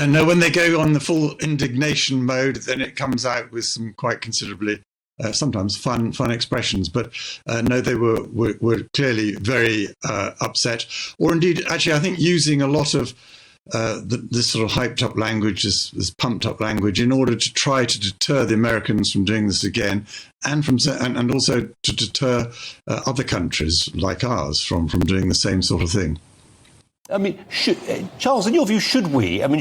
No, when they go on the full indignation mode, then it comes out with some quite considerably, sometimes fun expressions. But no, they were clearly very upset, or indeed, actually, I think using a lot of this sort of hyped up language, this pumped up language, in order to try to deter the Americans from doing this again, and also to deter other countries like ours from doing the same sort of thing. I mean, Charles, in your view, should we? I mean,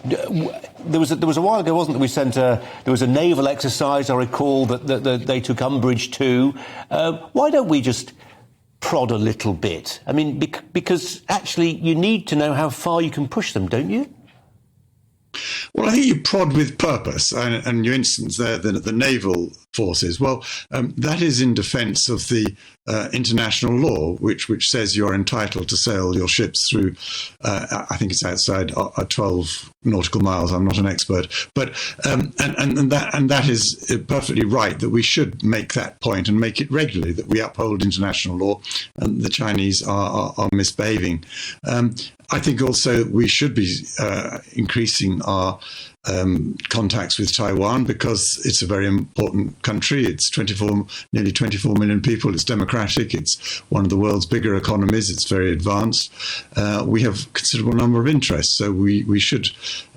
there was a while ago, wasn't there? There was a naval exercise, I recall, that they took umbrage to. Why don't we just prod a little bit? I mean, because actually you need to know how far you can push them, don't you? Well, I think you prod with purpose, and your instance there, the naval forces. Well, that is in defence of the international law, which says you're entitled to sail your ships through. I think it's outside 12 nautical miles. I'm not an expert, but and that is perfectly right that we should make that point and make it regularly, that we uphold international law, and the Chinese are misbehaving. I think also we should be increasing our contacts with Taiwan, because it's a very important country. It's nearly 24 million people. It's democratic. It's one of the world's bigger economies. It's very advanced. We have a considerable number of interests, so we should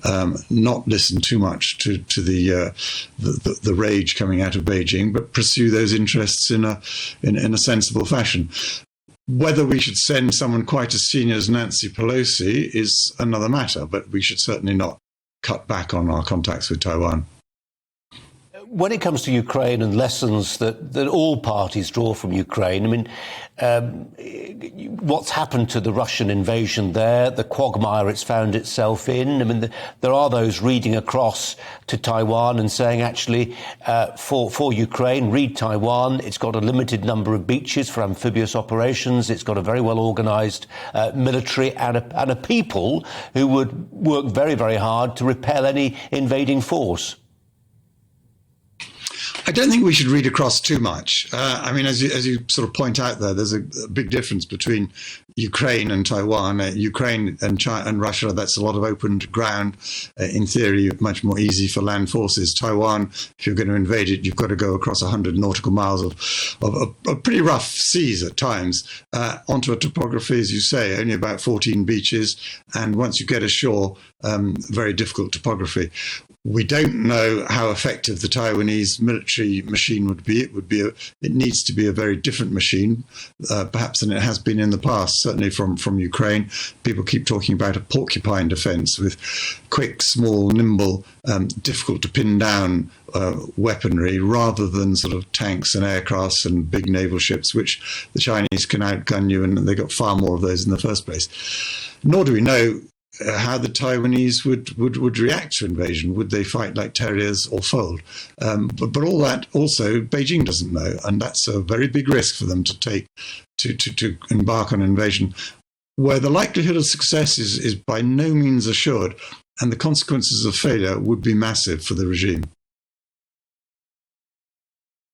not listen too much to the rage coming out of Beijing, but pursue those interests in a sensible fashion. Whether we should send someone quite as senior as Nancy Pelosi is another matter, but we should certainly not cut back on our contacts with Taiwan. When it comes to Ukraine and lessons that all parties draw from Ukraine, I mean, what's happened to the Russian invasion there, the quagmire it's found itself in? I mean, there are those reading across to Taiwan and saying, actually, for Ukraine, read Taiwan. It's got a limited number of beaches for amphibious operations. It's got a very well organised military and a people who would work very, very hard to repel any invading force. I don't think we should read across too much. I mean, as you sort of point out there, there's a big difference between Ukraine and Taiwan. Ukraine and China and Russia, that's a lot of open ground. In theory, much more easy for land forces. Taiwan, if you're going to invade it, you've got to go across 100 nautical miles of pretty rough seas at times, onto a topography, as you say, only about 14 beaches. And once you get ashore, very difficult topography. We don't know how effective the Taiwanese military machine would be. It needs to be a very different machine, perhaps than it has been in the past. Certainly from Ukraine, people keep talking about a porcupine defence with quick, small, nimble, difficult to pin down weaponry, rather than sort of tanks and aircrafts and big naval ships, which the Chinese can outgun you, and they got far more of those in the first place. Nor do we know how the Taiwanese would react to invasion. Would they fight like terriers or fold? But all that also Beijing doesn't know, and that's a very big risk for them to take to embark on invasion, where the likelihood of success is by no means assured, and the consequences of failure would be massive for the regime.